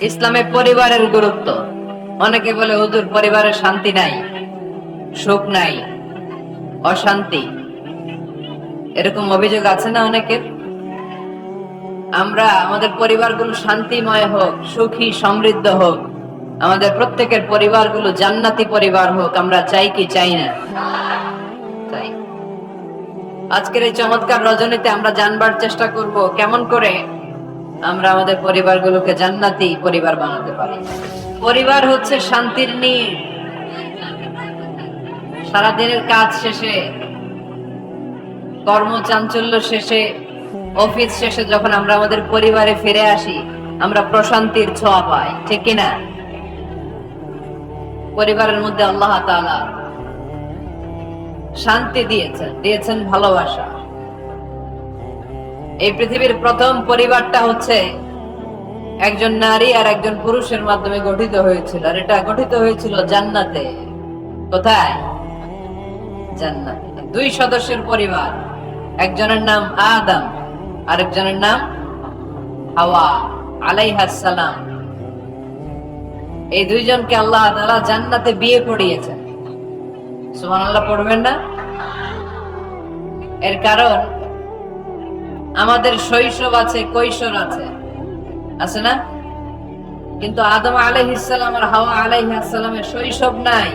ইসলামে পরিবারের গুরুত্ব। অনেকে বলে হুজুর পরিবারের শান্তি নাই, সুখ নাই, অশান্তি, এরকম অভিযোগ আছে না অনেকের। আমরা আমাদের পরিবারগুলো শান্তিময় হোক, সুখী সমৃদ্ধ হোক, আমাদের প্রত্যেকের পরিবারগুলো জান্নাতি পরিবার হোক, আমরা চাই কি চাই না? চাই। আজকের এই চমৎকার রজনীতে আমরা জানবার চেষ্টা করব কেমন করে আমরা আমাদের পরিবারগুলোকে জান্নাতি পরিবার বানাতে পারি। পরিবার হচ্ছে শান্তির নীড়। সারাদিনের কাজ শেষে, কর্মচাঞ্চল্য শেষে, অফিস শেষে যখন আমরা আমাদের পরিবারে ফিরে আসি, আমরা প্রশান্তির ছোঁয়া পাই, ঠিক কিনা? পরিবারের মধ্যে আল্লাহ তাআলা শান্তি দিয়েছেন ভালোবাসা। এই পৃথিবীর প্রথম পরিবারটা হচ্ছে একজন নারী আর একজন পুরুষের মাধ্যমে গঠিত হয়েছিল, আর এটা গঠিত হয়েছিল জান্নাতে। কোথায়? জান্নাতে। দুই সদস্যের পরিবার, একজনের নাম আদম, আরেকজনের নাম হাওয়া আলাইহাস সালাম। এই দুইজনকে আল্লাহ তাআলা জান্নাতে বিয়ে পড়িয়েছেন। সুবহানাল্লাহ পড়বেন না? এর কারণ আমাদের শৈশব আছে, কৈশোর আছে, আছে না? কিন্তু আদম আলাইহিস সালাম আর হাওয়া আলাইহিস সালামের শৈশব নাই,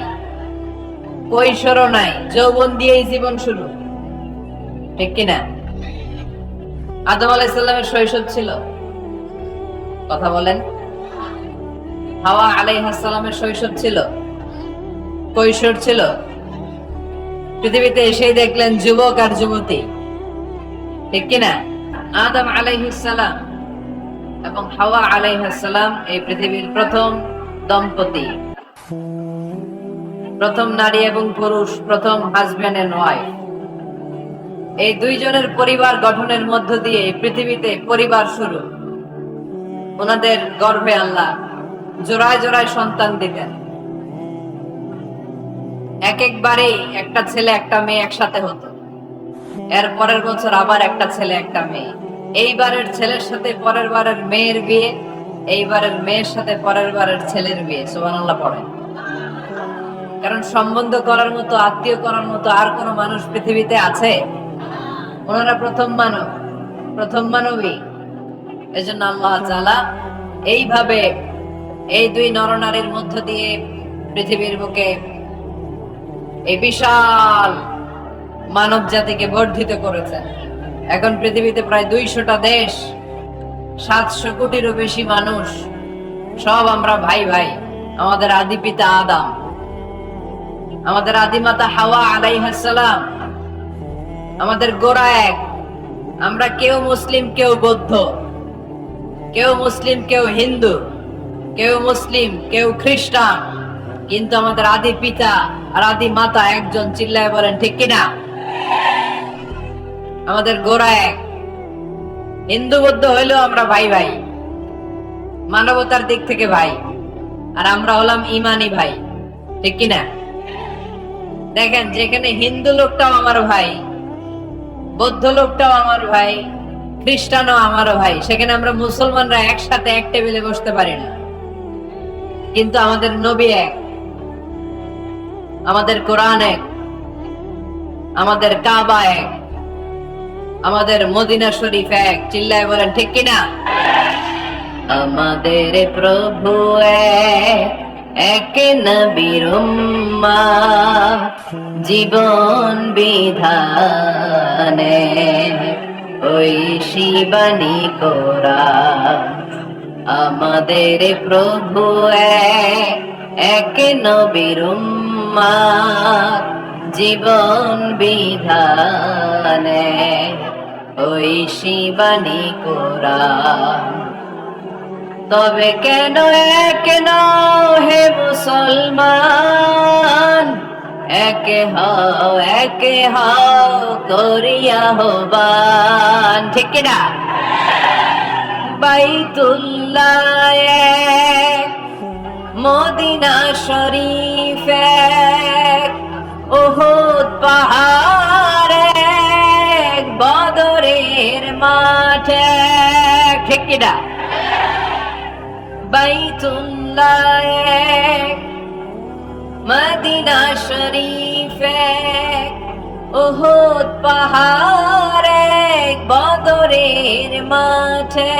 কৈশোরও নাই, যৌবন দিয়েই জীবন শুরু, ঠিক কিনা? আদম আলাইহিস সালামের শৈশব ছিল, কথা বলেন। হাওয়া আলাইহিস সালামের শৈশব ছিল, কৈশোর ছিল। পৃথিবীতে এসেই দেখলেন যুবক আর যুবতী, ঠিক কিনা? আদম আলাইহিস সালাম এবং হাওয়া আলাইহিস সালাম এই পৃথিবীর প্রথম দম্পতি, প্রথম নারী এবং পুরুষ, প্রথম হাজব্যান্ড এন্ড ওয়াইফ। এই দুইজনের পরিবার গঠনের মধ্য দিয়ে পৃথিবীতে পরিবার শুরু। ওনাদের গর্ভে আল্লাহ জোড়ায় জোড়ায় সন্তান দিতেন। একবারে একটা ছেলে একটা মেয়ে একসাথে হতো, এর পরের বছর আবার একটা ছেলে একটা মেয়ে। এইবারের ছেলের সাথে পরের বারের মেয়ের বিয়ে, এইবারের মেয়ের সাথে পরের বারের ছেলের বিয়ে। সুবহানাল্লাহ পড়েন। কারণ সম্বন্ধ করার মতো, আত্মীয় করার মতো আর কোন মানুষ পৃথিবীতে আছে? ওনারা প্রথম মানব, প্রথম মানবী। এজন্য আল্লাহ তাআলা এইভাবে এই দুই নরনারীর মধ্য দিয়ে পৃথিবীর বুকে এই বিশাল মানব জাতিকে বর্ধিত করেছেন। এখন পৃথিবীতে প্রায় 200টা দেশ, 700 কোটিরও বেশি মানুষ, সব আমরা ভাই ভাই। আমাদের আদি পিতা আদম, আমাদের আদিমাতা হাওয়া আলাইহিস সালাম, আমাদের গোড়া এক। আমরা কেউ মুসলিম, কেউ বৌদ্ধ, কেউ মুসলিম, কেউ হিন্দু, কেউ মুসলিম, কেউ খ্রিস্টান, কিন্তু আমাদের আদি পিতা আর আদি মাতা একজন। চিল্লায় বলেন ঠিক কিনা? আমাদের গোড়া এক। হিন্দু বৌদ্ধ হইলেও আমরা ভাই ভাই, মানবতার দিক থেকে ভাই, আর আমরা হলাম ইমানি ভাই, ঠিক কিনা? দেখেন, যেখানে হিন্দু লোকটাও আমার ভাই, বৌদ্ধ লোকটাও আমার ভাই, খ্রিস্টানও আমার ভাই, সেখানে আমরা মুসলমানরা একসাথে এক টেবিলে বসতে পারি না। কিন্তু আমাদের নবী এক, আমাদের কোরআন এক, আমাদের কাবা এক, আমাদের মদিনা শরীফ এক। চিল্লায় বলেন ঠিক কিনা? আমাদের প্রভু এক, এক নবীর উম্মাহ, জীবন বিধানে ওই শিবানী কোরআন। আমাদের প্রভু এক, এক নবীর উম্মাহ, জীবন বিধানে ওই শিবানী কোরআন। তবে কেন এক নও হে মুসলমান, এক হও করিয়া আহ্বান, ঠিক কিনা? বাইতুল্লাহ এক, মদিনা শরীফ এক, উহুদ পাহাড় এক, বদরের মাঠ এক, ঠিক কিনা? বাইতুল্লাহ এক, মদিনা শরীফ এক, উহুদ পাহাড় এক, বদরের মাঠে।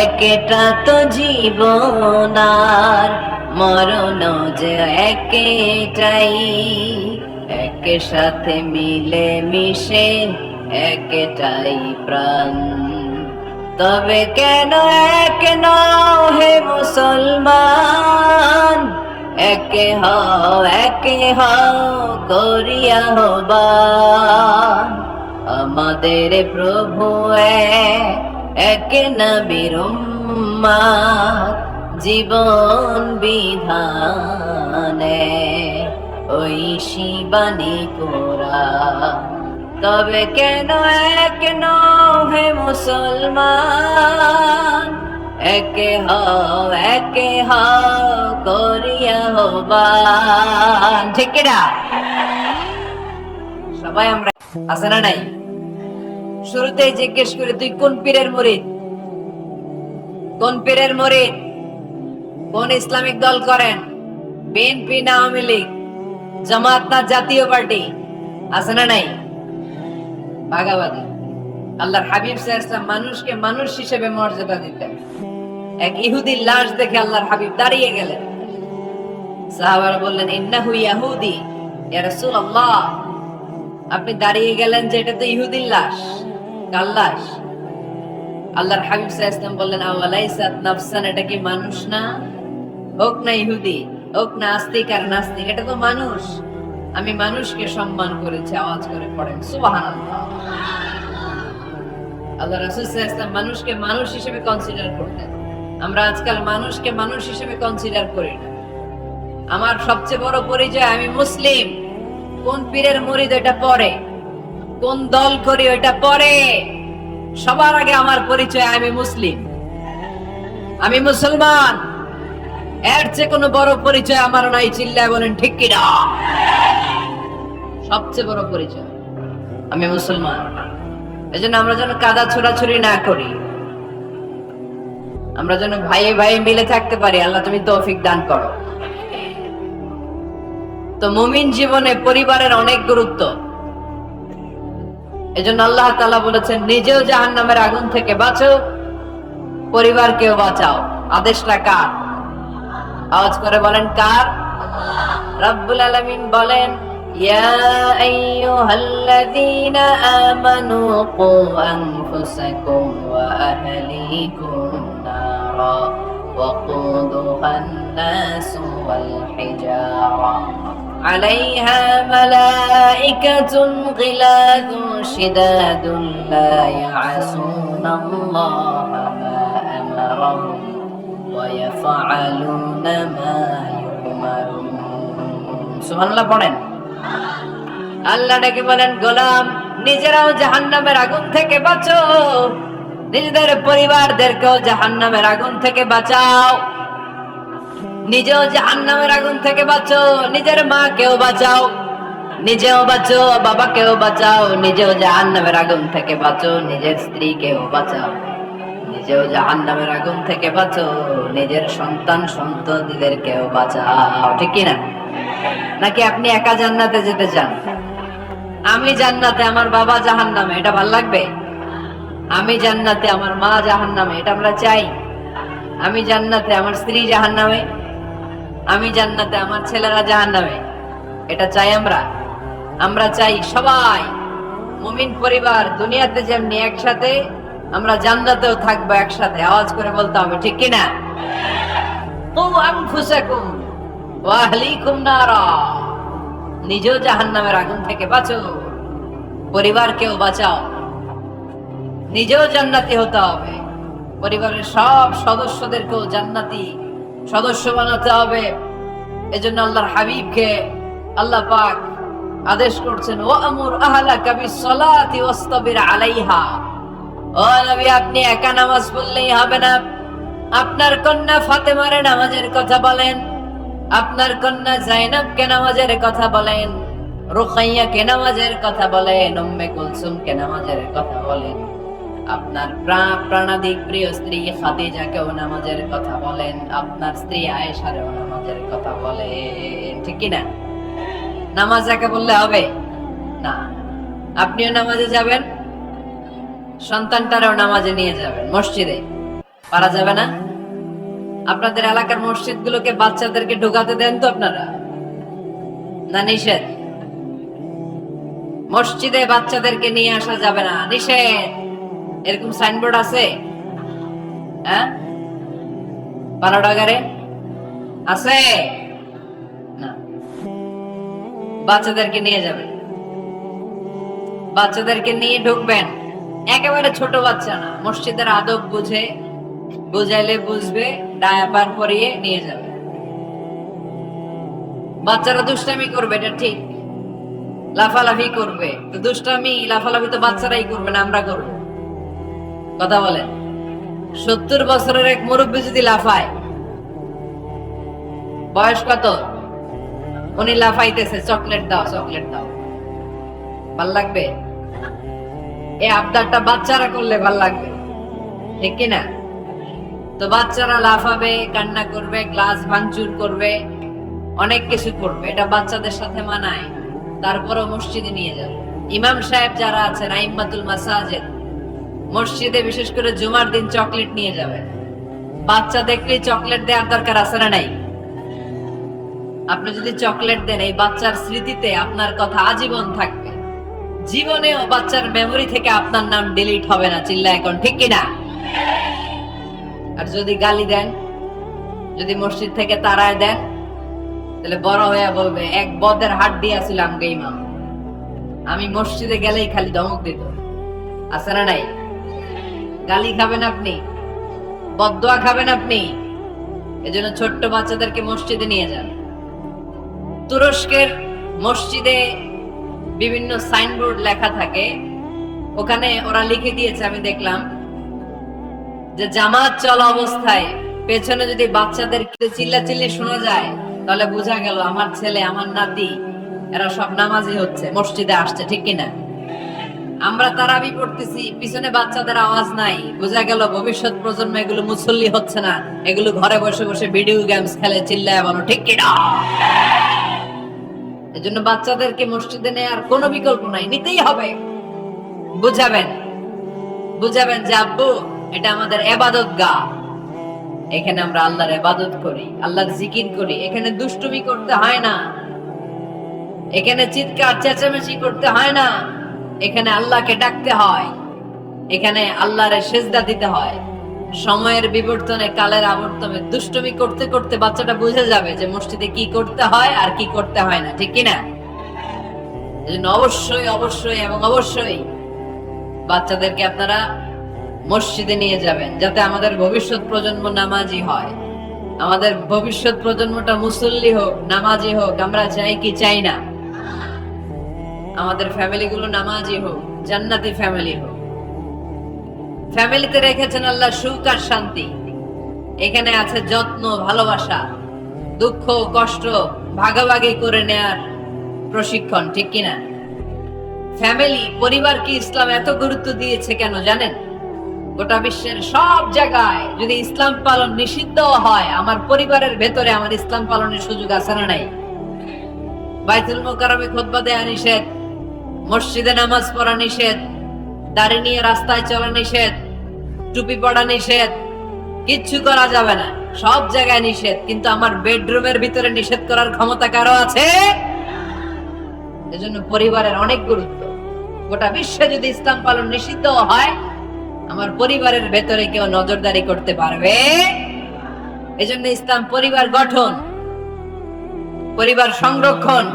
একটা তো জীবন আর মরণ যে একটাই, একের সাথে মিলে মিশে একটাই প্রাণ। তবে কেন এক নও হে মুসলমান, একে হও করিয়া আহ্বান। আমাদের প্রভু এক নবীর উম্মত, জীবন বিধানে ঐশী বাণী কোরআন। তবে কেন এক নও হে মুসলমান, একে হও করিয়া আহ্বান। ঠিক কিনা? সবাই আমরা আছে না নাই? শুরুতেই জিজ্ঞেস করি, তুই কোন পীরের মুরিদ? কোন পীরের মুরিদ? কোন ইসলামিক দল করেন? বিএনপি না আওয়ামী লীগ, জামাত না জাতীয় পার্টি? আছে না নাই? ভাগাভাগি। আল্লাহর হাবিব সাল্লাল্লাহু আলাইহি ওয়াসাল্লাম মানুষকে মানুষ হিসেবে মর্যাদা দিতেন। এক ইহুদির লাশ দেখে আল্লাহর হাবিব দাঁড়িয়ে গেলেন। সাহাবারা বললেন, ইন্নাহু ইয়াহুদি ইয়া রাসূলুল্লাহ। আপনি দাঁড়িয়ে গেলেন যে এটা তো ইহুদির লাশ, কার লাশ? আল্লাহর হাবিব সাল্লাল্লাহু আলাইহি ওয়াসাল্লাম বললেন, আওয়ালাইসাত নাফসান, এটা কি মানুষ না? হোক না ইহুদি, হোক না আস্তিক আর নাস্তিক, এটা তো মানুষ। আমি মানুষকে সম্মান করেছি। আওয়াজ করে পড়েন সুবহানাল্লাহ। আল্লাহ রাসূল সাল্লাল্লাহু আলাইহি ওয়াসাল্লাম মানুষকে মানুষ হিসেবে কনসিডার করতেন। আমরা আজকাল মানুষকে মানুষ হিসেবে কনসিডার করি না। আমার সবচেয়ে বড় পরিচয় আমি মুসলিম। কোন পীরের মুরিদ এটা পরে, কোন দল করি ওটা পরে। সবার আগে আমার পরিচয় আমি মুসলিম, আমি মুসলমান। এর চেয়ে কোনো বড় পরিচয় আমার নাই। চিল্লায় বলেন ঠিক কিনা? সবচেয়ে বড় পরিচয় আমি মুসলমান। এজন্য আমরা যেন কাদা ছোড়াছুড়ি না করি, আমরা যেন ভাইয়ে ভাইয়ে মিলে থাকতে পারি। আল্লাহ তুমি তৌফিক দান করো। তো মুমিন জীবনে পরিবারের অনেক গুরুত্ব। এজন্য আল্লাহ তাআলা বলেছেন, নিজেও জাহান্নামের আগুন থেকে বাঁচো, পরিবারকেও বাঁচাও। আদেশটা কার? আওয়াজ করে বলেন কার? রব্বুল আলামিন বলেন, ইয়া আইয়ুহাল্লাযীনা আমানু কু আনফুসাকুম ওয়া আহলিকুম নারা ওয়াকুদুহান নাসু ওয়াল হিজারা আলাইহা মালাইকাতুন গিলাযুন শিদাদুন লা ইয়াসুনাল্লাহা মা আমারাহুম ওয়া ইয়াফআলুনা মা ইউমারুন। সুবহানাল্লাহ পড়েন। আল্লাহ ডেকে বলেন, গোলাম নিজেরাও জাহান্নামের আগুন থেকে বাঁচো, নিজেদের পরিবারদেরকেও জাহান্নামের আগুন থেকে বাঁচাও। নিজেও জাহান্নামের আগুন থেকে বাঁচো, নিজের মাকেও বাঁচাও, নিজেও বাঁচো, বাবাকেও বাঁচাও। নিজেও জাহান্নামের আগুন থেকে বাঁচো, নিজের স্ত্রীকেও বাঁচাও। নিজেও জাহান্নামের আগুন থেকে বাঁচো, নিজের সন্তান সন্ততিদেরকেও বাঁচাও। ঠিক কিনা? নাকি আপনি একা জান্নাতে যেতে চান? আমি জান্নাতে, আমার বাবা জাহান্নামে, এটা ভাল লাগবে? আমি জান্নাতে, আমার মা জাহান্নামে, এটা আমরা চাই? আমি জান্নাতে, আমার স্ত্রী জাহান্নামে, আমি জান্নাতে, আমার ছেলেরা জাহান্নামে, এটা চাই আমরা? আমরা চাই সবাই মুমিন পরিবার দুনিয়াতে যেমনি একসাথে, আমরা জান্নাতেও থাকবো একসাথে। আওয়াজ করে বলতে হবে, ঠিক কিনা? কু আনফুসাকুম ওয়া আহলিকুম নারা। নিজেও জাহান্নামের আগুন থেকে বাঁচো, পরিবারকেও বাঁচাও। নিজেও জান্নাতি হতে হবে, পরিবারের সব সদস্যদেরকেও জান্নাতি সদস্য বানাতে হবে। এজন্য আল্লাহর হাবিবকে আল্লাহ পাক আদেশ করছেন, ওয়ামুর আহলাকা বিসসালাতি ওয়াসতাবির আলাইহা। ও নবী, আপনি একা নামাজ পড়লেই হবে না, আপনার কন্যা ফাতেমার নামাজের কথা বলেন, আপনার কন্যা জাইনাবকে নামাজের কথা বলেন, রুকাইয়াকে নামাজের কথা বলেন, উম্মে কুলসুমকে নামাজের কথা বলেন। আপনার প্রাণাধিক প্রিয় স্ত্রী খাদিজাকেও নামাজের কথা বলেন, আপনার স্ত্রী আয়েশারেও নামাজের কথা বলেন, ঠিক কি না? নামাজ একা বললে হবে না। আপনিও নামাজে যাবেন, সন্তানটারও নামাজে নিয়ে যাবেন, মসজিদে। পারা যাবে না? আপনাদের এলাকার মসজিদ গুলোকে বাচ্চাদেরকে ঢোকাতে দেন তো আপনারা, না নিষেধ? মসজিদে বাচ্চাদেরকে নিয়ে আসা যাবে না, নিষেধ। এরকম সাইনবোর্ড আছে? হ্যাঁ, পালাডাগারে আছে না? বাচ্চাদেরকে নিয়ে যাবেন, বাচ্চাদেরকে নিয়ে ঢুকবেন। একেবারে ছোট বাচ্চা না, মসজিদের আদব বুঝে, বুঝাইলে বুঝবে, ডায়াপার পরিয়ে নিয়ে যাবে। বাচ্চারা দুষ্টামি করবে, এটা ঠিক, লাফালাফি করবে। তো দুষ্টামি লাফালাফি তো বাচ্চারাই করবে না, আমরা করবো? কথা বলেন। 70 বছরের এক মুরব্বী যদি লাফায়, বয়স কত, উনি লাফাইতেছে, চকলেট দাও চকলেট দাও, ভাল লাগবে? এই আবদারটা বাচ্চারা করলে ভাল লাগবে, ঠিক কিনা? তো বাচ্চারা লাফাবে, কান্না করবে, গ্লাস ভাঙচুর করবে, অনেক কিছু করবে, এটা বাচ্চাদের সাথে মানায়। তারপরও মসজিদে নিয়ে যাবে। ইমাম সাহেব যারা আছেন, আইম্মাতুল মাসাজিদ, মসজিদে বিশেষ করে জুমার দিন চকলেট নিয়ে যাবেন। বাচ্চা দেখলেই চকলেট দেওয়ার দরকার আছে না নাই? আপনি যদি চকলেট দেন, এই বাচ্চার স্মৃতিতে আপনার কথা আজীবন থাকবে। জীবনেও বাচ্চার মেমোরি থেকে আপনার নাম ডিলিট হবে না, চিল্লা এখন, ঠিক কিনা? আর যদি গালি দেন, যদি মসজিদ থেকে তাড়ায় দেন, তাহলে বড় হয়ে বলবে, এক বদের হাট দিয়েছিলাম গে ইমাম, আমি মসজিদে গেলেই খালি ধমক দিত। আছে না নাই? গালি খাবেন আপনি, বদদোয়া খাবেন আপনি। এজন্য ছোট্ট বাচ্চাদেরকে মসজিদে নিয়ে যান। তুরস্কের মসজিদে বিভিন্ন সাইনবোর্ড লেখা থাকে, ওখানে ওরা লিখে দিয়েছে, আমি দেখলাম, যে জামাত চলা অবস্থায় পেছনে যদি বাচ্চাদের চিল্লাচিল্লি শোনা যায়, তাহলে বোঝা গেল আমার ছেলে, আমার নাতি, এরা সব নামাজি হচ্ছে, মসজিদে আসছে, ঠিক কিনা? আমরা তারাবি পড়তেছি, পিছনে বাচ্চাদের আওয়াজ নাই, বোঝা গেল ভবিষ্যৎ প্রজন্ম এগুলো মুসল্লি হচ্ছে না, এগুলো ঘরে বসে বসে ভিডিও গেমস খেলে, চিল্লায় বলো, ঠিক কিনা? এজন্য বাচ্চাদেরকে মসজিদে নেওয়ার কোনো বিকল্প নাই, নিতেই হবে। বুঝাবেন, বুঝাবেন যে আব্বু, এটা আমাদের ইবাদত গাহ, এখানে আমরা আল্লাহর ইবাদত করি, আল্লাহর জিকির করি, এখানে দুষ্টুমি করতে হয় না, এখানে চিৎকার চেঁচামেচি করতে হয় না, এখানে আল্লাহকে ডাকতে হয়, এখানে আল্লাহর সেজদা দিতে হয়। সময়ের বিবর্তনে, কালের আবর্তনে দুষ্টুমি করতে করতে বাচ্চাটা বুঝে যাবে যে মসজিদে কি করতে হয় আর কি করতে হয় না, ঠিক কিনা? এজন্য অবশ্যই অবশ্যই এবং অবশ্যই বাচ্চাদেরকে আপনারা মসজিদে নিয়ে যাবেন, যাতে আমাদের ভবিষ্যৎ প্রজন্ম নামাজি হয়, আমাদের ভবিষ্যৎ প্রজন্মটা মুসল্লি হোক, নামাজি হোক। আমরা চাই কি চাই না? আমাদের ফ্যামিলি গুলো নামাজি হোক, জান্নাতি ফ্যামিলি হোক। ফ্যামিলিতে রেখেছেন আল্লাহ সুখ আর শান্তি, এখানে আছে যত্ন, ভালোবাসা, দুঃখ কষ্ট ভাগাভাগি করে নেয়ার প্রশিক্ষণ, ঠিক কিনা? ফ্যামিলি, পরিবারকে ইসলাম এত গুরুত্ব দিয়েছে কেন জানেন? গোটা বিশ্বের সব জায়গায় যদি ইসলাম পালন নিষিদ্ধ হয়, আমার পরিবারের ভেতরে আমার ইসলাম পালনের সুযোগ আছে না নাই? বাইতুল মুকাররমে খুতবা দেয়া নিষেধ, মসজিদে নামাজ পড়া নিষেধ, দাড়ি নিয়ে রাস্তায় চলা নিষেধ, টুপি পড়া নিষেধ, কিচ্ছু করা যাবে না, সব জায়গায় নিষেধ। কিন্তু আমার বেডরুমের ভিতরে নিষেধ করার ক্ষমতা কারো আছে? এজন্য পরিবারের অনেক গুরুত্ব। গোটা বিশ্বে যদি ইসলাম পালন নিষিদ্ধ হয়, আমার পরিবারের ভেতরে কেউ নজরদারি করতে পারবে? এজন্য ইসলাম পরিবার গঠন, পরিবার সংরক্ষণ,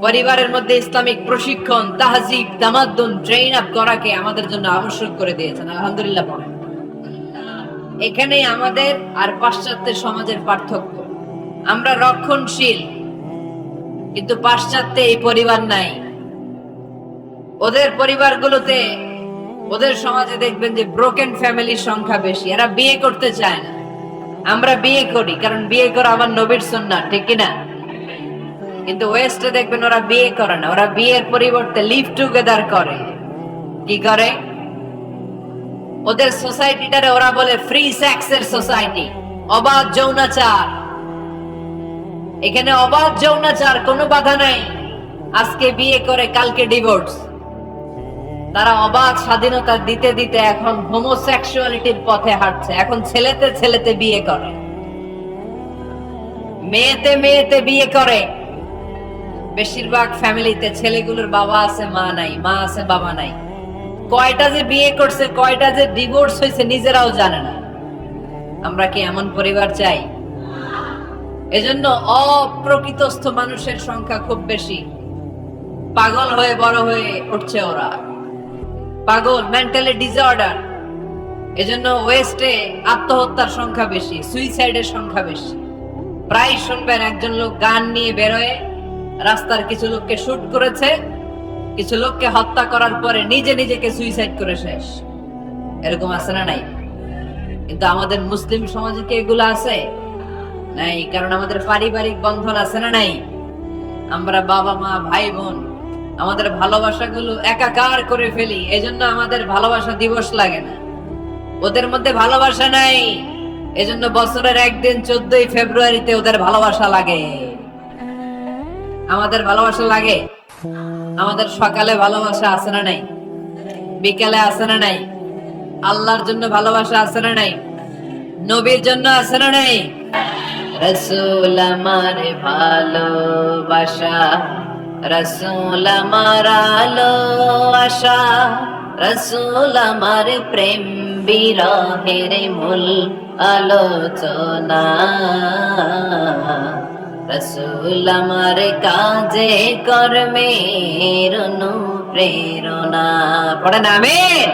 পরিবারের মধ্যে ইসলামিক প্রশিক্ষণ, তাহজিব, তামাদ্দুন, ট্রেন আপ করাকে আমাদের জন্য আবশ্যক করে দিয়েছেন। আলহামদুলিল্লাহ বলেন। এখানে আমাদের আর পাশ্চাত্যের সমাজের পার্থক্য। আমরা রক্ষণশীল, কিন্তু পাশ্চাত্যে এই পরিবার নাই। ওদের পরিবারগুলোতে, ওদের সমাজে দেখবেন যে ব্রোকেন ফ্যামিলির সংখ্যা বেশি, এরা বিয়ে করতে চায় না। আমরা বিয়ে করি, কারণ বিয়ে করা আমার নবীর সুন্নাহ, ঠিক কিনা? কিন্তু ওয়েস্টে দেখবেন ওরা বিয়ে করে না, ওরা বিয়ের পরিবর্তে লিভ টুগেদার করে। কি করে? ওদের সোসাইটিটারে ওরা বলে ফ্রি সেক্সের সোসাইটি, অবাধ যৌনাচার। এখানে অবাধ যৌনাচার, কোনো বাধা নাই। আজকে বিয়ে করে কালকে ডিভোর্স। তারা অবাধ স্বাধীনতা দিতে দিতে এখন হোমোসেক্সুয়ালিটির পথে হাঁটছে। এখন ছেলেতে ছেলেতে বিয়ে করে, মেয়েতে মেয়েতে বিয়ে করে। বেশিরভাগ ফ্যামিলিতে ছেলেগুলোর বাবা আছে, মা নাই, মা আছে, বাবা নাই। কয়টা যে বিয়ে করছে, কয়টা যে ডিভোর্স হয়েছে নিজেরাও জানে না। আমরা কি এমন পরিবার চাই? এজন্য অপ্রকৃতস্থ মানুষের সংখ্যা খুব বেশি। পাগল হয়ে বড় হয়ে উঠছে ওরা, পাগল, মেন্টালি ডিসঅর্ডার। এজন্য ওয়েস্টে আত্মহত্যার সংখ্যা বেশি, সুইসাইডের সংখ্যা বেশি। প্রায় শুনবেন একজন লোক গান নিয়ে বেরোয়, রাস্তার কিছু লোককে শুট করেছে, কিছু লোককে হত্যা করার পরে নিজে নিজেকে সুইসাইড করে শেষ। এরকম আছে না নাই? কিন্তু আমাদের মুসলিম সমাজে কি এগুলো আছে? নাই। কারণ আমাদের পারিবারিক বন্ধন আছে না নাই? আমরা বাবা মা ভাই বোন আমাদের ভালোবাসাগুলো একাকার করে ফেলি। এজন্য আমাদের ভালোবাসা দিবস লাগে না। ওদের মধ্যে ভালোবাসা নাই, এজন্য বছরের একদিন 14ই ফেব্রুয়ারিতে ওদের ভালোবাসা লাগে। আমাদের ভালোবাসা লাগে। আমাদের সকালে ভালোবাসা আছে না নাই? বিকালে আছে না নাই? আল্লাহর জন্য ভালোবাসা আছে না নাই? নবীর জন্য আছে না নাই? রাসূল আমার ভালোবাসা, রাসূল আমার আলো আশা, রাসূল আমার প্রেম বিরহের মূল আলোচনা, রাসূল আমার কাজে কর্মের অনুপ্রেরণা। পড়েন আমিন।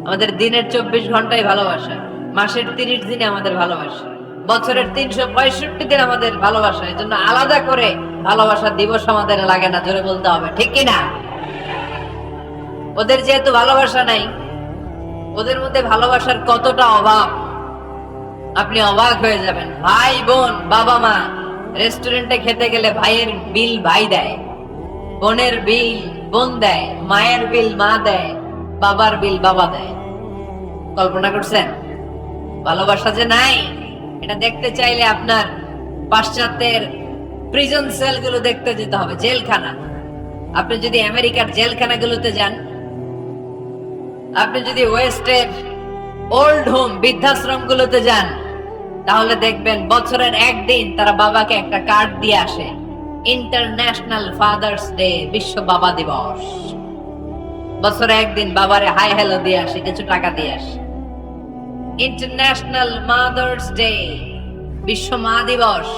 আমাদের দিনের 24 ঘন্টায় ভালোবাসা, মাসের 30 দিনে আমাদের ভালোবাসা, বছরের 365 দিন আমাদের ভালোবাসা। এই জন্য আলাদা করে ভালোবাসা দিবস আমাদের লাগে না। জোরে বলতে হবে, ঠিক কিনা? ওদের যেহেতু ভালোবাসা নাই, ওদের মধ্যে ভালোবাসার কতটা অভাব আপনি অবাক হয়ে যাবেন। ভাই বোন, বাবা মা রেস্টুরেন্টে খেতে গেলে ভাইয়ের বিল ভাই দেয়, বোনের বিল বোন দেয়, মায়ের বিল মা দেয়, বাবার বিল বাবা দেয়। কল্পনা করছেন? ভালোবাসা যে নাই, এটা দেখতে চাইলে আপনার পাশ্চাত্যের প্রিজন সেলগুলো দেখতে যেতে হবে, জেলখানা। আপনি যদি আমেরিকার জেলখানাগুলোতে যান, আপনি যদি ওয়েস্টের ওল্ড হোম বৃদ্ধাশ্রম গুলোতে যান, তাহলে দেখবেন বছরের একদিন তারা বাবাকে একটা কার্ড দিয়ে আসে, ইন্টারন্যাশনাল ফাদার্স ডে, বিশ্ব বাবা দিবস। বছরে একদিন বাবারে হাই হ্যালো দিয়ে আসে, কিছু টাকা দিয়ে আসে। ইন্টারন্যাশনাল মাদার্স ডে, বিশ্ব মা দিবস।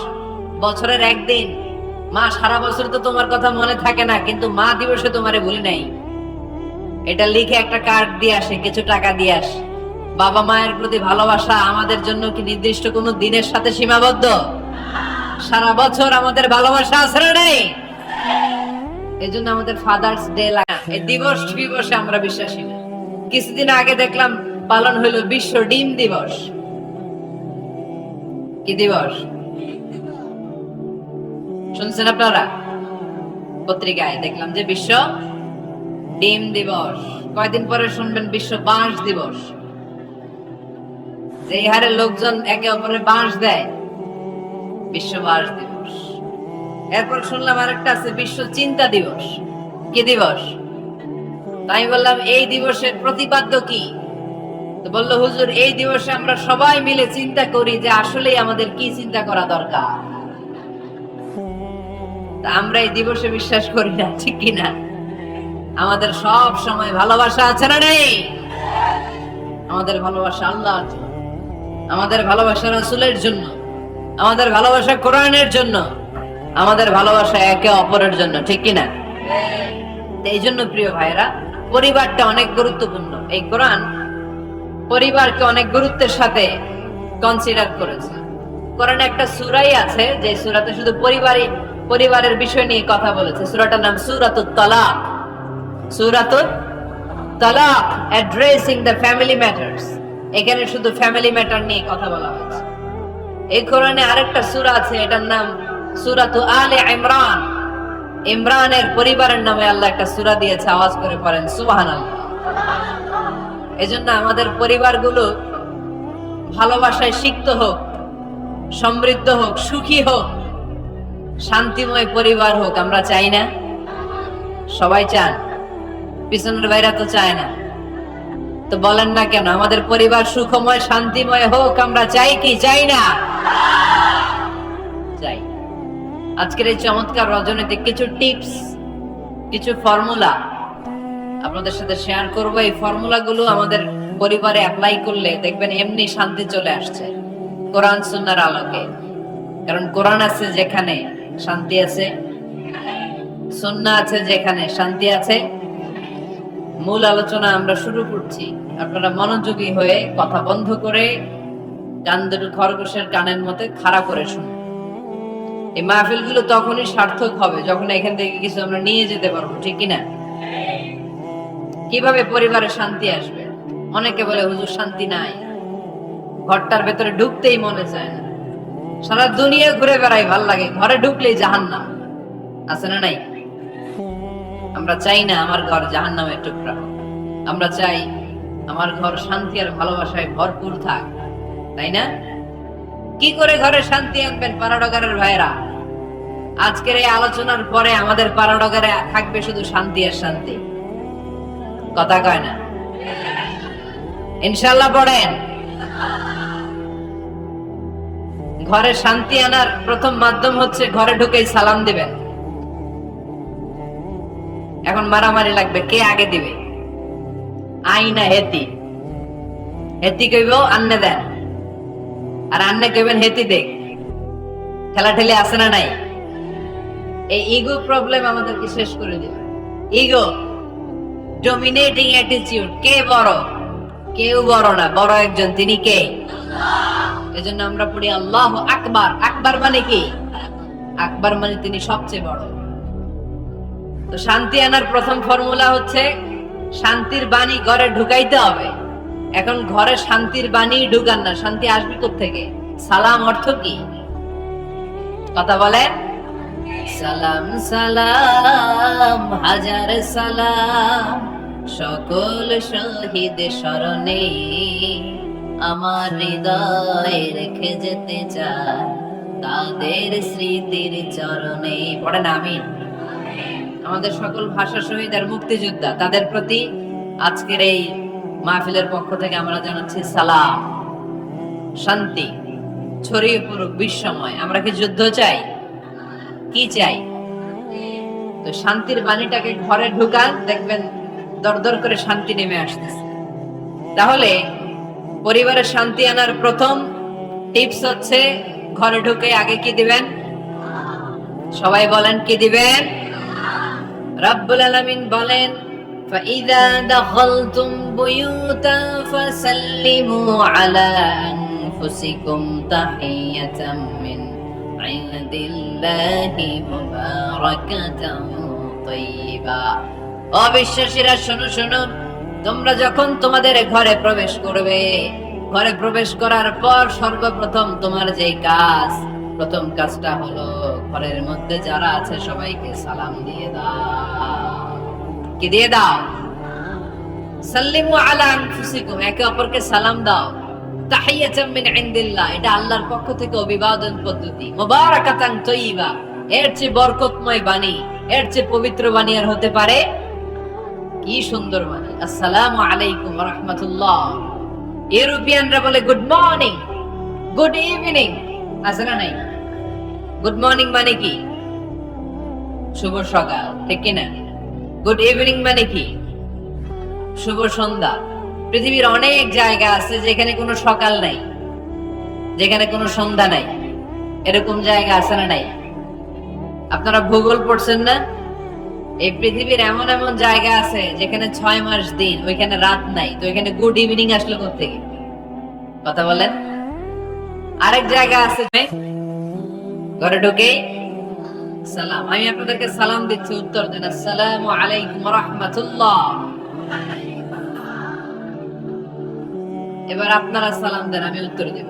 বছরের একদিন। মা সারা বছর তো তোমার কথা মনে থাকে না, কিন্তু মা দিবসে তোমারে ভুলি নাই, এটা লিখে একটা কার্ড দিয়ে আসে, কিছু টাকা দিয়ে আসে। বাবা মায়ের প্রতি ভালোবাসা আমাদের জন্য কি নির্দিষ্ট কোনো দিনের সাথে সীমাবদ্ধ? সারা বছর আমাদের ভালোবাসা আছে না নাই? এই জন্য আমাদের ফাদার্স ডে লাগে। এই দিবস দিবসে আমরা বিশ্বাসী না। কিছুদিন আগে দেখলাম পালন হলো বিশ্ব ডিম দিবস। কি দিবস শুনছেন আপনারা? পত্রিকায় দেখলাম যে বিশ্ব ডিম দিবস। কয়দিন পরে শুনবেন বিশ্ব বাঁশ দিবস। যে হারে লোকজন একে অপরের বাঁশ দেয়, বিশ্ব বাঁশ দিবস। এরপর শুনলাম আরেকটা আছে বিশ্ব চিন্তা দিবস। কি দিবস? তাই বললাম এই দিবসের প্রতিপাদ্য কি? তো বললো হুজুর, এই দিবসে আমরা সবাই মিলে চিন্তা করি যে আসলে আমাদের কি চিন্তা করা দরকার। তা আমরা এই দিবসে বিশ্বাস করি না, ঠিক কিনা? আমাদের সব সময় ভালোবাসা আছে না নেই? আমাদের ভালোবাসা আল্লাহর জন্য, আমাদের ভালোবাসা রাসূলের জন্য, আমাদের ভালোবাসা কোরআনের জন্য, আমাদের ভালোবাসা একে অপরের জন্য, ঠিক কিনা? এই জন্য প্রিয় ভাইরা, পরিবারটা অনেক গুরুত্বপূর্ণ। এই কোরআন পরিবারকে অনেক গুরুত্বের সাথে কনসিডার করেছে। কোরআনে একটা সূরাই আছে যে সূরাতে শুধু পরিবারের বিষয় নিয়ে কথা বলেছে। সূরাটার নাম সূরাতুত তালাক। সূরাতুত তালাক, অ্যাড্রেসিং দ্য ফ্যামিলি ম্যাটার্স। এখানে শুধু ফ্যামিলি ম্যাটার নিয়ে কথা বলা হয়েছে। এই কোরআনে আরেকটা সূরা আছে, এটার নাম সূরাতু আলে ইমরান। ইমরানের পরিবারের নামে আল্লাহ একটা সূরা দিয়েছে। আওয়াজ করে পড়েন সুবহানাল্লাহ। এজন্য আমাদের পরিবারগুলো ভালোবাসায় সিক্ত হোক, সমৃদ্ধ হোক, সুখী হোক, শান্তিময় পরিবার হোক। আমরা চাই না? সবাই চান? পিছনের ভাইরা তো চায় না। তো বলেন না কেন আমাদের পরিবার সুখময় শান্তিময় হোক? আমরা চাই কি চাই না? চাই। আজকের এই চমৎকার রজনীতে কিছু টিপস, কিছু ফর্মুলা আপনাদের সাথে শেয়ার করব। এই ফর্মুলাগুলো আমাদের পরিবারে অ্যাপ্লাই করলে দেখবেন এমনি শান্তি চলে আসছে কোরআন সুন্নাহর আলোকে। কারণ কোরআন আছে যেখানে শান্তি আছে, সুন্নাহ আছে যেখানে শান্তি আছে। মূল আলোচনা আমরা শুরু করছি। আপনারা মনোযোগী হয়ে কথা বন্ধ করে কান দুটো খরগোশের কানের মতো খাড়া করে শুনুন। এই মাহফিলগুলো তখনই সার্থক হবে যখন এখান থেকে কিছু আমরা নিয়ে যেতে পারবো, ঠিক কিনা? কিভাবে পরিবারে শান্তি আসবে? অনেকে বলে হুজুর শান্তি নাই, ঘরটার ভেতরে ঢুকতেই মনে চায় না, সারা দুনিয়া ঘুরে বেড়াই, ভাল লাগে, ঘরে ঢুকলেই জাহান্নাম। আছে না নাই? আমরা চাই না আমার ঘর জাহান্নামের টুকরা হোক। আমরা চাই আমার ঘর শান্তি আর ভালোবাসায় ভরপুর থাক, তাই না? কি করে ঘরে শান্তি আনবেন পাড়াডগারের ভাইরা? আজকের এই আলোচনার পরে আমাদের পাড়াডগারে থাকবে শুধু শান্তি আর শান্তি। কথা কয় না? ইনশাআল্লাহ পড়েন। ঘরে শান্তি আনার প্রথম মাধ্যম হচ্ছে ঘরে ঢুকেই সালাম দিবেন। এখন মারামারি লাগবে, কে আগে দিবে? আইনা হেতি, হেতি কইব আন্নে দেন, আর আন্নে কইবেন হেতি দেখ। ঠেলাঠেলি আছে না নাই? এই ইগো প্রবলেম আমাদেরকে শেষ করে দিবে। Ego, dominating attitude. কে বড়? কেউ বড় না, বড় একজন, তিনি কে? এজন্য আমরা পড়ি আল্লাহু আকবার। আকবার মানে কি? আকবার মানে তিনি সবচেয়ে বড়। তো শান্তি আনার প্রথম ফর্মুলা হচ্ছে শান্তির বাণী ঘরে ঢুকাইতে হবে। এখন ঘরে শান্তির বাণী ঢুকান না, শান্তি আসবে কোত্থেকে? সালাম অর্থ কি? কথা বলেন। সালাম সালাম হাজার সালাম সকল শহীদ স্মরণে, আমার হৃদয়ে রেখে যেতে চাই তাদের স্মৃতির চরণে। পড়েন আমিন। আমাদের সকল ভাষা শহীদ আর মুক্তিযোদ্ধা, তাদের প্রতি আজকের এই মাহফিলের পক্ষ থেকে আমরা জানাচ্ছি সালাম। শান্তি ছড়িয়ে পড়ুক বিশ্বময়। আমরা কি যুদ্ধ চাই? কি চাই? তো শান্তির বাণীটাকে ঘরে ঢুকান, দেখবেন দরদর করে শান্তি নেমে আসতেছে। তাহলে পরিবারের শান্তি আনার প্রথম টিপস হচ্ছে ঘরে ঢুকে আগে কি দিবেন? সবাই বলেন কি দিবেন? রব্বুল আলামিন বলেন فَإِذَا دَخَلْتُمْ بُيُوتًا فَسَلِّمُوا عَلَى أَنفُسِكُمْ تَحِيَّةً مِّنْ عِندِ اللَّهِ مُبَارَكَةً طَيِّبَةً। অবিশ্বাসীরা শোনো শোনো, তোমরা যখন তোমাদের ঘরে প্রবেশ করবে, ঘরে প্রবেশ করার পর সর্বপ্রথম তোমার যে কাজ, প্রথম কাজটা হলো ঘরের মধ্যে যারা আছে সবাইকে সালাম দিয়ে দাও। কি দিয়ে দাও? সাল্লিমু আলা আনফুসিকুম, একে অপরকে সালাম দাও। তাহিয়াতাম মিন ইনদিল্লাহ, এটা আল্লাহর পক্ষ থেকে অভিবাদন পদ্ধতি। মুবারাকাতান তাইয়্যিবা, এর চেয়ে বরকতময় বাণী, এর চেয়ে পবিত্র বাণী আর হতে পারে? কি সুন্দর বাণী! আসসালামু আলাইকুম ওয়া রাহমাতুল্লাহ। ইউরোপিয়ানরা বলে গুড মর্নিং, গুড ইভিনিং, আছে না নাই? গুড মর্নিং মানে কি? শুভ সকাল, ঠিক কিনা? গুড ইভিনিং মানে কি? শুভ সন্ধ্যা। পৃথিবীর অনেক জায়গা আছে যেখানে কোনো সকাল নাই, যেখানে কোনো সন্ধ্যা নাই। এরকম জায়গা আছে না নাই? আপনারা ভূগোল পড়ছেন না? এই পৃথিবীর এমন এমন জায়গা আছে যেখানে 6 মাস দিন, ওইখানে রাত নাই। তো এখানে গুড ইভিনিং আসলো কোত্থেকে? কথা বলেন। আরেক জায়গা আছে ঘরে ঢুকে সালাম। আমি আপনাদেরকে সালাম দিচ্ছি, উত্তর দেন আসসালামু আলাইকুম ওয়া রাহমাতুল্লাহ। এবার আপনারা সালাম দেন, আমি উত্তর দেব।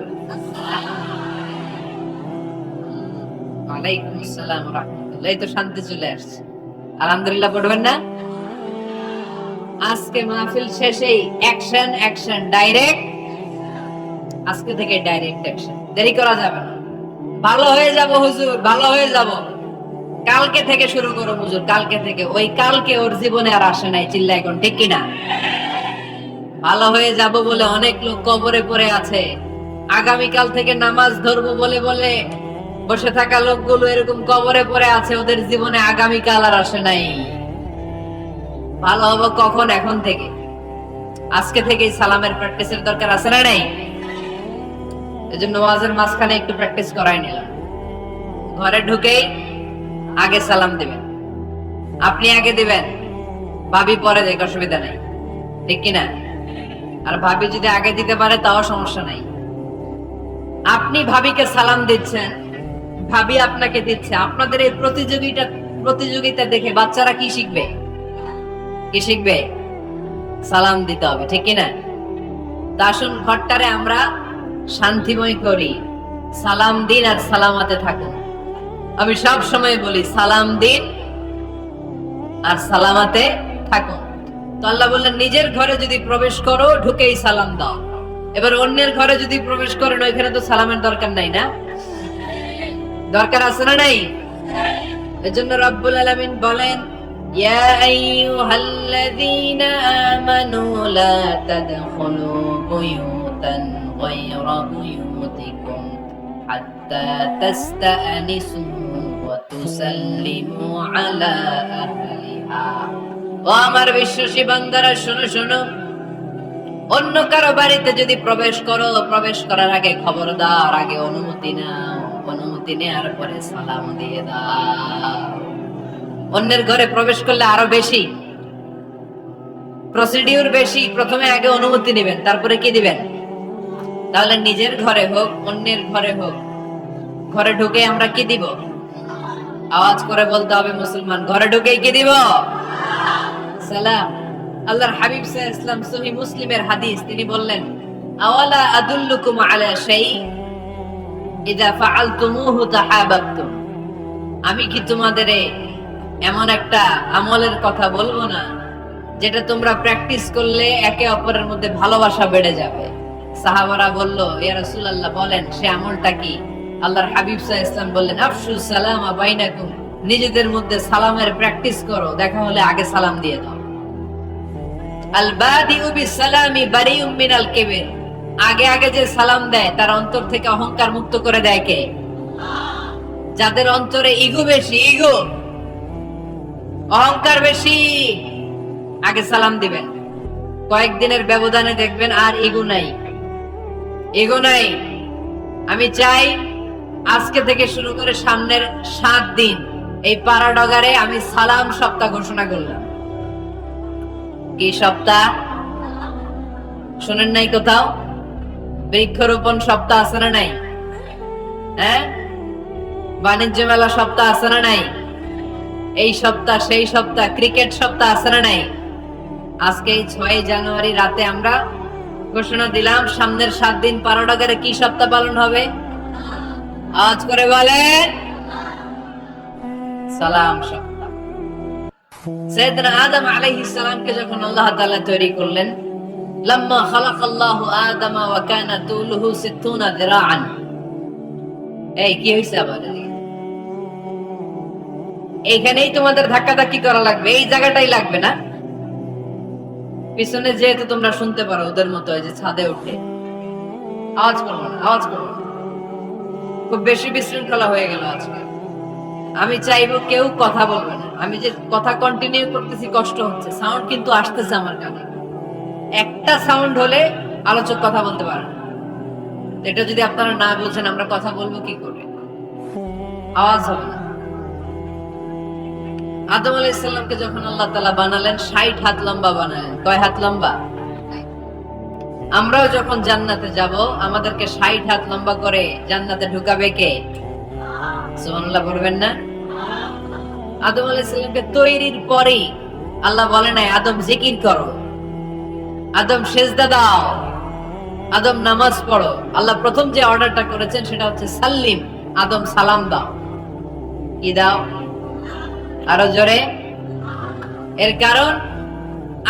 ওয়ালাইকুম আসসালাম ওয়া রাহমাতুল্লাহ। এই তো শান্তি চলে আসছে। আলহামদুলিল্লাহ পড়বেন না? আজকে মাহফিল শেষেই অ্যাকশন অ্যাকশন ডাইরেক্ট, আজকে থেকে ডাইরেক্ট অ্যাকশন, দেরি করা যাবে না। ভালো হয়ে যাব হুজুর, ভালো হয়ে যাব, কালকে থেকে শুরু করো হুজুর, কালকে থেকে। ওই কালকে ওর জীবনে আর আসে নাই, চিল্লা এখন ঠিক কিনা? ভালো হয়ে যাব বলে অনেক লোক কবরে পড়ে আছে, আগামীকাল থেকে নামাজ ধরবো বলে বলে বসে থাকা লোকগুলো এরকম কবরে পড়ে আছে, ওদের জীবনে আগামীকাল আর আসে নাই। ভালো হবো কখন? এখন থেকে, আজকে থেকেই সালামের প্র্যাকটিসের দরকার আছে না নাই? এজন্য ওয়াজের মাঝখানে একটু প্র্যাকটিস করাই নিলাম। ঘরে ঢুকেই আগে সালাম দিবেন, আপনি আগে দিবেন, ভাবি পরে দেখ, অসুবিধা নাই, ঠিক কিনা? আর ভাবি যদি আগে দিতে পারে তাও সমস্যা নাই। আপনি ভাবিকে সালাম দিচ্ছেন, ভাবি আপনাকে দিচ্ছে। আপনাদের এই প্রতিযোগিতা দেখে বাচ্চারা কি শিখবে? কি শিখবে? সালাম দিতে হবে, ঠিক কিনা? তা আসুন ঘরটারে আমরা শান্তিময় করি, সালাম দিন আর সালামাতে থাকুন। আমি সব সময় বলি সালাম দিন আর সালামাতে থাকুন। তো আল্লাহ বললেন নিজের ঘরে যদি প্রবেশ করো ঢুকেই সালাম দাও। এবার অন্যের ঘরে যদি প্রবেশ করেন ওইখানে তো সালামের দরকার নাই, না? দরকার আছে না নাই? এজন্য রব্বুল আলামিন বলেন ইয়া আইয়ুহাল্লাযীনা আমানু লা তাদখুলু বুয়ুতান গায়রা বুয়ুতিকুম হাত্তা তাস্তানিসু ওয়া তুসাল্লিমু আলা আহলিহা। ও আমার বিশ্বাসী বান্দারা, শোনো শোনো, অন্য কারো বাড়িতে যদি প্রবেশ করো, প্রবেশ করার আগে খবরদার আগে অনুমতি নাও, অনুমতি নেওয়ার পরে সালাম দিয়ে দাও। অন্যের ঘরে প্রবেশ করলে আরো বেশি প্রসিডিউর বেশি, প্রথমে আগে অনুমতি নেবেন, তারপরে কি দিবেন? তাহলে নিজের ঘরে হোক অন্যের ঘরে হোক, ঘরে ঢুকে আমরা কি দিব? আওয়াজ করে বলতে হবে মুসলমান, ঘরে ঢুকে কি দিব? সালাম। আল্লাহর হাবিব সাল্লাল্লাহু আলাইহি ওয়াসাল্লাম সহিহ মুসলিমের হাদিস, তিনি বললেন আওয়ালা আদুল্লুকুম আলা শাই ইযা ফাআলতুমুহু তাহাবাবতুম। আমি কি তোমাদের এমন একটা আমলের কথা বলবো না যেটা তোমরা প্র্যাকটিস করলে একে অপরের মধ্যে ভালোবাসা বেড়ে যাবে? সাহাবারা বলল ইয়া রাসূলুল্লাহ বলেন সে আমলটা কি? আল্লাহর হাবিব সাল্লাল্লাহু আলাইহি ওয়াসাল্লাম বললেন আফশুস সালামা বাইনাকুম, নিজেদের মধ্যে সালামের প্র্যাকটিস করো, দেখা হলে আগে সালাম দিয়ে দাও। আল বাদিউ বিসসালামি বারিউম মিনাল কিবর, আগে আগে যে সালাম দেয় তার অন্তর থেকে অহংকার মুক্ত করে দেয় কে? যাদের অন্তরে ইগো বেশি, ইগো অহংকার বেশি, আগে সালাম দিবেন। কয়েকদিনের ব্যবধানে দেখবেন আর ইগো নাই, ইগো নাই। আমি চাই আজকে থেকে শুরু করে সামনের 7 দিন এই পাড়াডগারে আমি সালাম সপ্তাহ ঘোষণা করলাম। কি সপ্তাহ? শুনেন নাই কোথাও? বৃক্ষরোপণ সপ্তাহ আছে না নাই? হ্যাঁ, বাণিজ্য মেলা সপ্তাহ আছে না নাই? এই সপ্তাহ সেই সপ্তাহ, ক্রিকেট সপ্তাহ আছে না নাই? আজকে 6 জানুয়ারি রাতে আমরা ঘোষণা দিলাম সামনের 7 দিন পাড়াডগারে কি সপ্তাহ পালন হবে? আওয়াজ করে বলেন, সালাম সপ্তাহ। সাইয়েদনা আদম আলাইহিস সালামকে যখন আল্লাহ তাআলা তৈরি করলেন, লাম্মা খালাকাল্লাহু আদামা ওয়া কানা তুলুহু 60 যিরাআন। এই কি হইছে আবার? এইখানেই তোমাদের ধাক্কাধাক্কি করা লাগবে, এই জায়গাটাই লাগবে না? পিছনে যেহেতু তোমরা শুনতে পারো ওদের মতো, এই যে ছাদে উঠে আওয়াজ করবো না, আওয়াজ করবো না। খুব বেশি বিশৃঙ্খলা হয়ে গেল আজকে। আমি চাইবো কেউ কথা বলবে না। আমি যে কথা কন্টিনিউ করতেছি কষ্ট হচ্ছে, সাউন্ড কিন্তু আসতেছে আমার কানে। একটা সাউন্ড হলে আলোচক কথা বলতে পারে না। এটা যদি আপনারা না বলছেন আমরা কথা বলবো কি করে? আওয়াজ হবে না। আদম আলাইহিস সালামকে যখন আল্লাহ তাআলা বানালেন 60 হাত লম্বা বানালেন। কয় হাত লম্বা? আমরাও যখন জান্নাতে যাব আমাদেরকে 60 হাত লম্বা করে জান্নাতে ঢুকাবে কে? সুবহানাল্লাহ বলবেন না? আদম আলাইহিস সালামকে তৈরির পরেই আল্লাহ বলে নাই আদম জিকির করো, আদম সিজদা দাও, আদম নামাজ পড়ো। আল্লাহ প্রথম যে অর্ডারটা করেছেন সেটা হচ্ছে সাল্লিম, আদম সালাম দাও। কি দাও? আরো জোরে। এর কারণ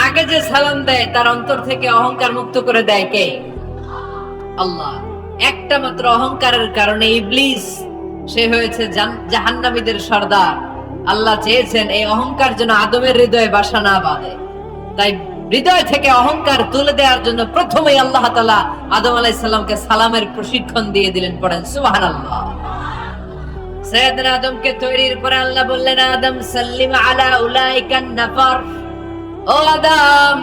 আগে যে সালাম দেয় তার অন্তর থেকে অহংকার মুক্ত করে দেয় কে? আল্লাহ। একটা মাত্র অহংকারের কারণে ইবলিস সে হয়েছে জাহান্নামীদের সর্দার। আল্লাহ চেয়েছেন এই অহংকার যেন আদমের হৃদয়ে বাসা না বাঁধে, তাই হৃদয় থেকে অহংকার তুলে দেওয়ার জন্য প্রথমেই আল্লাহ তাআলা আদম আলাইহিস সালামকে সালামের প্রশিক্ষণ দিয়ে দিলেন। পড়েন সুবহানাল্লাহ। সাইয়েদনা আদমকে তৈরির পরে আল্লাহ বললেন, আদম সাল্লিম আলা উলাইকান নাফার। ও আদম,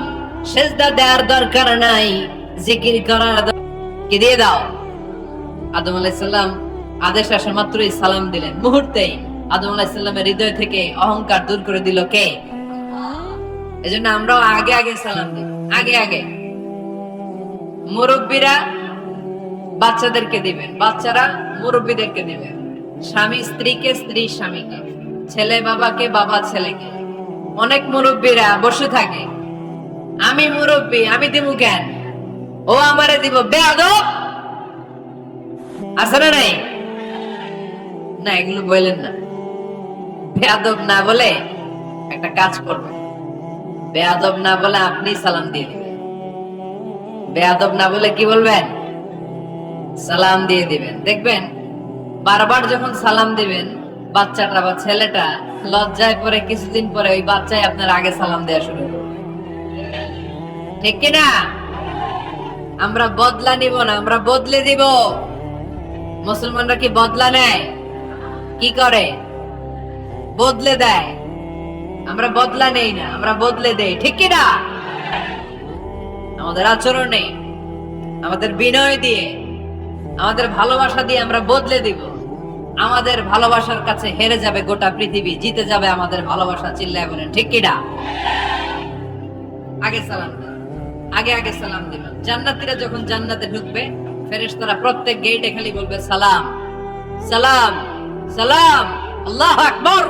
সিজদা দেওয়ার দরকার নাই, জিকির করার কি দিয়ে দাও। আদম আলাইহিস সালাম আদেশ আসা মাত্রই সালাম দিলেন। মুহূর্তেই আদম আলাইহিস সালামের হৃদয় থেকে অহংকার দূর করে দিল কে? এজন্য আমরাও আগে আগে সালাম দিই, আগে আগে। মুরব্বীরা বাচ্চাদেরকে দিবেন, বাচ্চারা মুরব্বীদেরকে দিবেন, স্বামী স্ত্রীকে, স্ত্রী স্বামীকে, ছেলে বাবাকে, বাবা ছেলেকে। অনেক মুরব্বীরা বসে থাকে, আমি মুরব্বী, আমি দিমু কেন, ও আমারে দিব, বেয়াদব। আছে না নাই? না, এগুলো বললেন না। বেয়াদব না বলে একটা কাজ করবেন, বেয়াদব না বলে আপনি সালাম দিয়ে দিবেন। বেয়াদব না বলে কি বলবেন? সালাম দিয়ে দিবেন। দেখবেন বারবার যখন সালাম দিবেন, বাচ্চাটা বা ছেলেটা লজ্জায় পরে কিছুদিন পরে ওই বাচ্চাই আপনার আগে সালাম দেওয়া শুরু করবে। ঠিক কিনা? আমরা বদলা নিব না, আমরা বদলে দিব। মুসলমানরা কি বদলা নেয়? কি করে? বদলে দেয়। আমরা বদলা নেই না, আমরা বদলে দেই। ঠিক কিনা? আমাদের আচরণে, আমাদের বিনয় দিয়ে, আমাদের ভালোবাসা দিয়ে আমরা বদলে দিব। আমাদের ভালোবাসার কাছে হেরে যাবে গোটা পৃথিবী, জিতে যাবে আমাদের ভালোবাসা। চিল্লায় বলেন ঠিক কিনা? আগে সালাম দিন, আগে আগে সালাম দিবেন। জান্নাতীরা যখন জান্নাতে ঢুকবে, ফেরেশতারা প্রত্যেক গেটে খালি বলবে সালাম সালাম সালাম, আল্লাহু আকবার।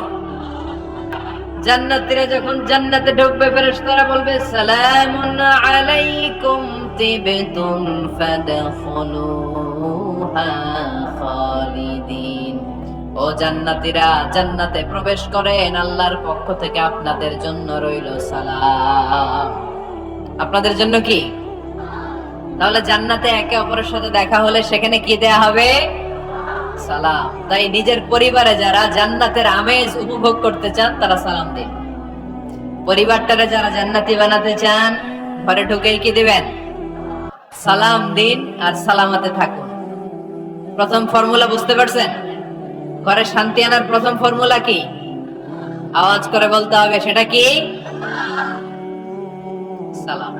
জান্নাতীরা যখন জান্নাতে ঢুকবে, ফেরেশতারা বলবে সালামুন আলাইকুম তিবতুম ফাদখুলুহা খালিদিন। ও জান্নাতীরা, জান্নাতে প্রবেশ করেন, আল্লাহর পক্ষ থেকে আপনাদের জন্য রইল সালাম। আপনাদের জন্য কি? তাহলে জান্নাতে একে অপরের সাথে দেখা হলে সেখানে কি দেয়া হবে? সালাম। তাই নিজের পরিবারে যারা জান্নাতের আমেজ উপভোগ করতে চান তারা সালাম দিন। পরিবারটারে যারা জান্নাতি বানাতে চান, ঘরে ঢুকেই কি দিবেন? সালাম দিন আর সালামাতে থাকুন। প্রথম ফর্মুলা বুঝতে পারছেন? ঘরে শান্তি আনার প্রথম ফর্মুলা কি? আওয়াজ করে বলতে হবে, সেটা কি? সালাম।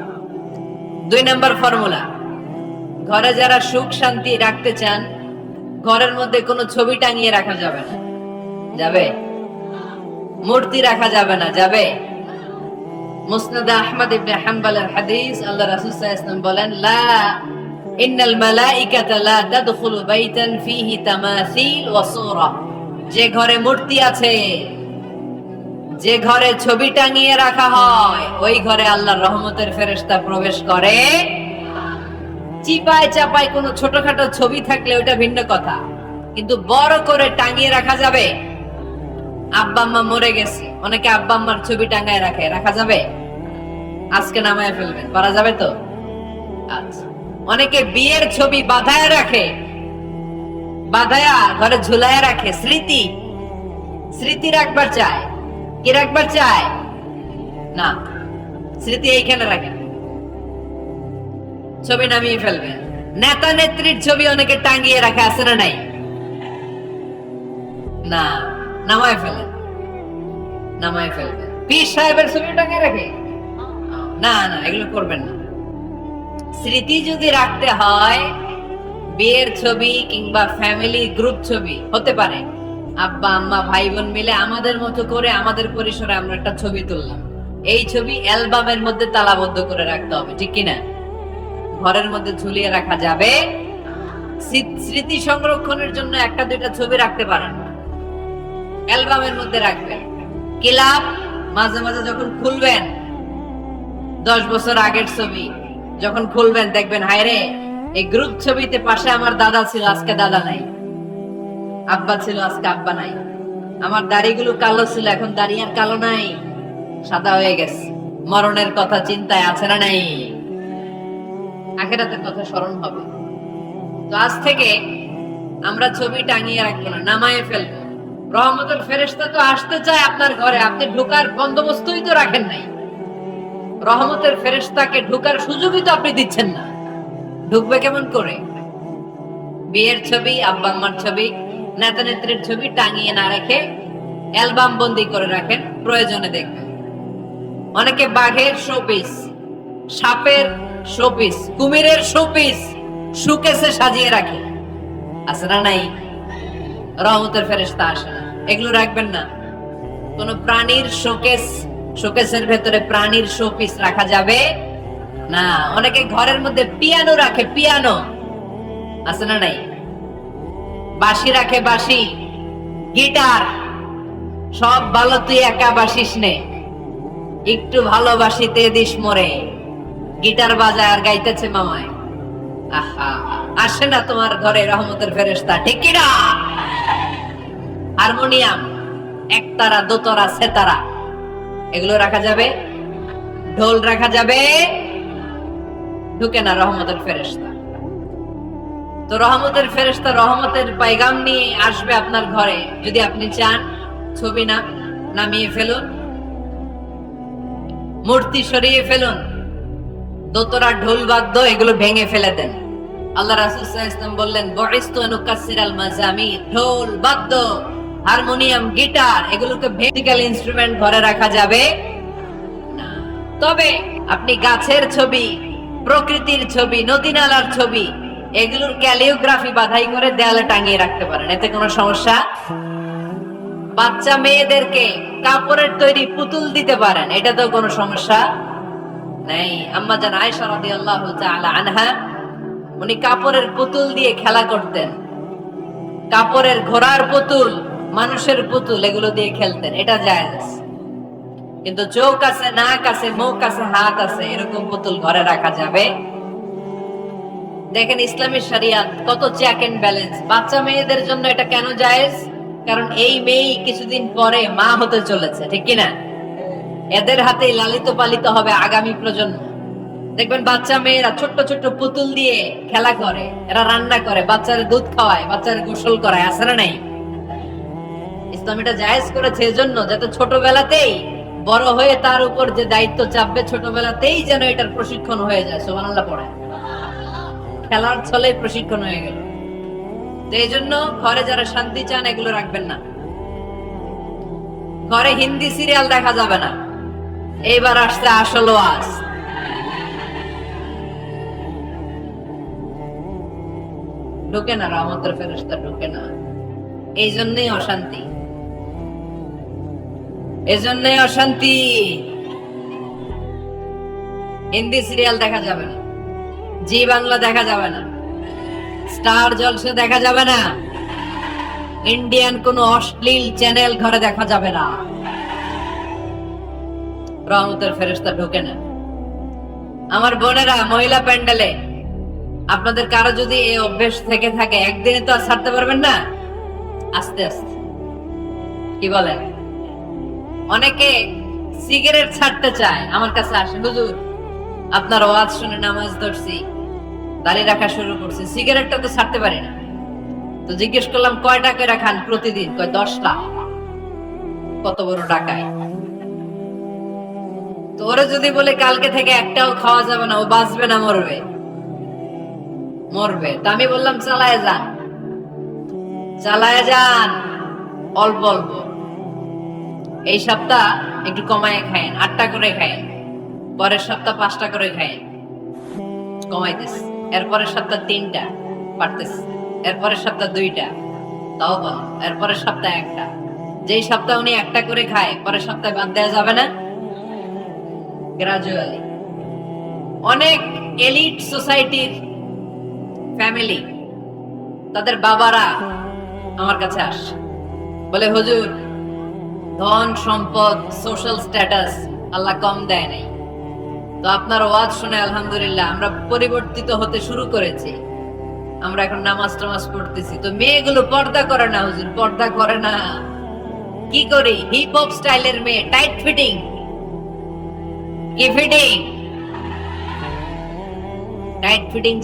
2 নম্বর ফর্মুলা, ঘরে যারা সুখ শান্তি রাখতে চান, ঘরের মধ্যে কোনো ছবি টাঙিয়ে রাখা যাবে না। যাবে? মূর্তি রাখা যাবে না। যাবে? মুসনাদ আহমদ ইবনে হাম্বলের হাদিস, আল্লাহ রাসূল সাল্লাল্লাহু আলাইহি ওয়াসাল্লাম বলেন, লা ইন্নাল মালাইকাতা লা তাদখুলু বাইতান ফীহি তামাসিল ওয়া সূরা। যে ঘরে মূর্তি আছে, যে ঘরে ছবি টাঙিয়ে রাখা হয়, ওই ঘরে আল্লাহর রহমতের ফেরেশতা প্রবেশ করে। চিপায় চাপায় কোনো ছোটখাটো ছবি থাকলে ওটা ভিন্ন কথা, কিন্তু বড় করে টাঙিয়ে রাখা যাবে? আব্বা আম্মা মরে গেছে, অনেকে আব্বা আম্মার ছবি টাঙায় রাখে, রাখা যাবে? আজকে নামায় ফেলবেন, পারা যাবে তো? আচ্ছা। অনেকে বিয়ের ছবি বাঁধায় রাখে, বাঁধায়া ঘরে ঝুলায় রাখে। স্মৃতি, স্মৃতি রাখবার চায়। কি রাখবার চায়? না, স্মৃতি এইখানে রাখেন, ছবি নামিয়ে ফেলবেন। নেতা নেত্রীর ছবি অনেকে টাঙিয়ে রাখে, আছে না নাই? না, নামায় ফেলেন, নামায় ফেলবেন। পীর সাহেবের ছবি টাঙিয়ে রাখে? না না, এগুলো করবেন না। স্মৃতি যদি রাখতে হয়, বিয়ের ছবি কিংবা ফ্যামিলি গ্রুপ ছবি হতে পারে, আব্বা আম্মা ভাই বোন মিলে আমাদের মতো করে আমাদের পরিসরে আমরা একটা ছবি তুললাম, এই ছবি অ্যালবামের মধ্যে তালাবদ্ধ করে রাখতে হবে। ঠিক কিনা? ঘরের মধ্যে ঝুলিয়ে রাখা যাবে। স্মৃতি সংরক্ষণের জন্য একটা দুইটা ছবি রাখতে পারেন, অ্যালবামের মধ্যে রাখবেন। ক্লাব মাঝে মাঝে যখন খুলবেন, 10 বছর আগের ছবি যখন খুলবেন, দেখবেন হায় রে, এই গ্রুপ ছবিতে পাশে আমার দাদা ছিল, আজকে দাদা নাই। আব্বা ছিল, আজকে আব্বা নাই। আমার দাড়িগুলো কালো ছিল, এখন দাড়ি আর কালো নাই, সাদা হয়ে গেছে। মরণের কথা চিন্তায় আছে না নাই? আখিরাতের কথা স্মরণ হবে। তো আজ থেকে আমরা ছবি টাঙিয়ে রাখবো না, নামায়ে ফেলবো। রহমতের ফেরেশতা তো আসতে চায় আপনার ঘরে, আপনি ঢোকার বন্দোবস্তই তো রাখেন নাই। রহমতের ফেরেশতাকে ঢোকার সুযোগই তো আপনি দিচ্ছেন না। ঢুকবে কেমন করে? বিয়ের ছবি, আব্বা আম্মার ছবি, নেতা নেত্রীর ছবি টাঙিয়ে না রেখে অ্যালবাম বন্দি করে রাখেন, প্রয়োজনে দেখবেন। অনেকে বাঘের শোপিস, সাপের শোপিস, কুমিরের শোপিস সুকেসে সাজিয়ে রাখে, আছে না নাই? রহমতের ফেরেশতা আসে না, এগুলো রাখবেন না। কোন প্রাণীর শোকেস, শোকেসের ভেতরে প্রাণীর শোপিস রাখা যাবে না। অনেকে ঘরের মধ্যে পিয়ানো রাখে, পিয়ানো, আছে না নাই? বাঁশি রাখে, বাঁশি, গিটার। সব ভালো, তুই একা বাসিস নে, একটু ভালোবাসিতে দিস মরে। গিটার বাজায় আর গাইতেছে মামায়। আহা, আসে না তোমার ঘরে রহমতের ফেরেশতা, ঠিক কি না? হারমোনিয়াম, একতারা, দোতারা, সেতারা, এগুলো রাখা যাবে? ঢোল রাখা যাবে? ঢুকে না রহমতের ফেরেশতা। তো রহমতের ফেরেশতা রহমতের পায়গাম নিয়ে আসবে আপনার ঘরে। যদি আপনি চান, ছবি না নামিয়ে ফেলুন, মূর্তি সরিয়ে ফেলুন, দোতরা, ঢোল বাদ্য এগুলো ভেঙে ফেলে দেন। আল্লাহ রাসূল সাল্লাল্লাহু আলাইহি ওয়াসাল্লাম বললেন, বুইসতু নুকাসসিরাল মাযামির, ঢোল বাদ্য, হারমোনিয়াম, গিটার, এগুলোকে মিউজিক্যাল ইনস্ট্রুমেন্ট ঘরে রাখা যাবে না। তবে আপনি গাছের ছবি, প্রকৃতির ছবি, নদী নালার ছবি, এগুলোর ক্যালিওগ্রাফি বাধাই করে দেয়ালে টাঙিয়ে রাখতে পারেন, এতে কোনো সমস্যা। বাচ্চা মেয়েদেরকে কাপড়ের তৈরি পুতুল দিতে পারেন, এটা তো কোনো সমস্যা নেই। আম্মা জান আয়েশা রাদিয়াল্লাহু তাআলা আনহা, উনি কাপড়ের পুতুল দিয়ে খেলা করতেন। কাপড়ের ঘোড়ার পুতুল, মানুষের পুতুল, এগুলো দিয়ে খেলতেন, এটা জায়েজ। কিন্তু চোখ আছে, নাক আছে, মুখ আছে, হাত আছে, এরকম পুতুল ঘরে রাখা যাবে? দেখেন ইসলামী শরিয়াত কত চেক এন্ড ব্যালেন্স। বাচ্চা মেয়েদের জন্য এটা কেন জায়েজ? কারণ এই মেয়ে কিছুদিন পরে মা হতে চলেছে, ঠিক কিনা? এদের হাতেই লালিত পালিত হবে আগামী প্রজন্ম। দেখবেন বাচ্চা মেয়েরা ছোট্ট ছোট্ট পুতুল দিয়ে খেলা করে, এরা রান্না করে, বাচ্চার দুধ খাওয়ায়, বাচ্চার গোসল করায়, আছে না নাই? ইসলাম এটা জায়েজ করেছে এজন্য, যাতে ছোটবেলাতেই বড় হয়ে তার উপর যে দায়িত্ব চাপবে, ছোটবেলাতেই যেন এটার প্রশিক্ষণ হয়ে যায়। সুবহানাল্লাহ পড়ে। খেলার ছলে প্রশিক্ষণ হয়ে গেল। তো এই জন্য ঘরে যারা শান্তি চান, এগুলো রাখবেন না। ঘরে হিন্দি সিরিয়াল দেখা যাবে না। এইবার আসছে আসল ওয়াজ। ঢুকে না রহমতের ফেরেশতা, ঢুকে না। এই জন্যই অশান্তি, এই জন্যই অশান্তি। হিন্দি সিরিয়াল দেখা যাবে না, জি বাংলা দেখা যাবে না, স্টার জলসা দেখা যাবে না, ইন্ডিয়ান কোন অশ্লীল চ্যানেল ঘরে দেখা যাবে না। রহমতের ফেরেশতা ঢোকে না। আমার বোনেরা, মহিলা প্যান্ডেলে আপনাদের কারো যদি এই অভ্যেস থেকে থাকে, একদিনে তো আর ছাড়তে পারবেন না, আস্তে আস্তে। কি বলেন? অনেকে সিগারেট ছাড়তে চায়, আমার কাছে আসে, হুজুর আপনার ওয়াজ শুনে নামাজ ধরছি, দাঁড়িয়ে রাখা শুরু করছি, সিগারেটটা তো ছাড়তে পারি না। তো জিজ্ঞেস করলাম, কয় টাকা রাখান প্রতিদিন? কয় 10টা। কত বড় টাকায়! তো ওরা যদি বলে কালকে থেকে একটাও খাওয়া যাবে না, ও বাঁচবে না মরবে? মরবে। তো আমি বললাম, চালায় যান, চালায় যান, অল্প অল্প। এই সপ্তাহ একটু কমায় খায়েন, 8টা করে খায়েন, পরের সপ্তাহ 5টা করে খায়েন, কমাইতেছে। এরপরের সপ্তাহ 3টা, পারতেছে। এরপরের সপ্তাহ 2টা, তাও বল। এরপরের সপ্তাহ 1টা। যেই সপ্তাহ উনি 1টা করে খায়, পরের সপ্তাহে বাদ দেওয়া যাবে না? গ্রাজুয়ালি। অনেক এলিট সোসাইটির ফ্যামিলি, তাদের বাবারা আমার কাছে আসে, বলে হুজুর ধন সম্পদ, সোশ্যাল স্ট্যাটাস আল্লাহ কম দেয় নাই, তো আপনার ওয়াজ শুনে আলহামদুলিল্লাহ আমরা পরিবর্তিত হতে শুরু করেছি, আমরা এখন নামাজ টামাজ পড়তেছি। তো মেয়েগুলো পর্দা করে না হুজুর, পর্দা করে না। কি করি? হিপ হপ স্টাইলের মেয়ে, টাইট ফিটিং, কি ফিটিং? Tight fitting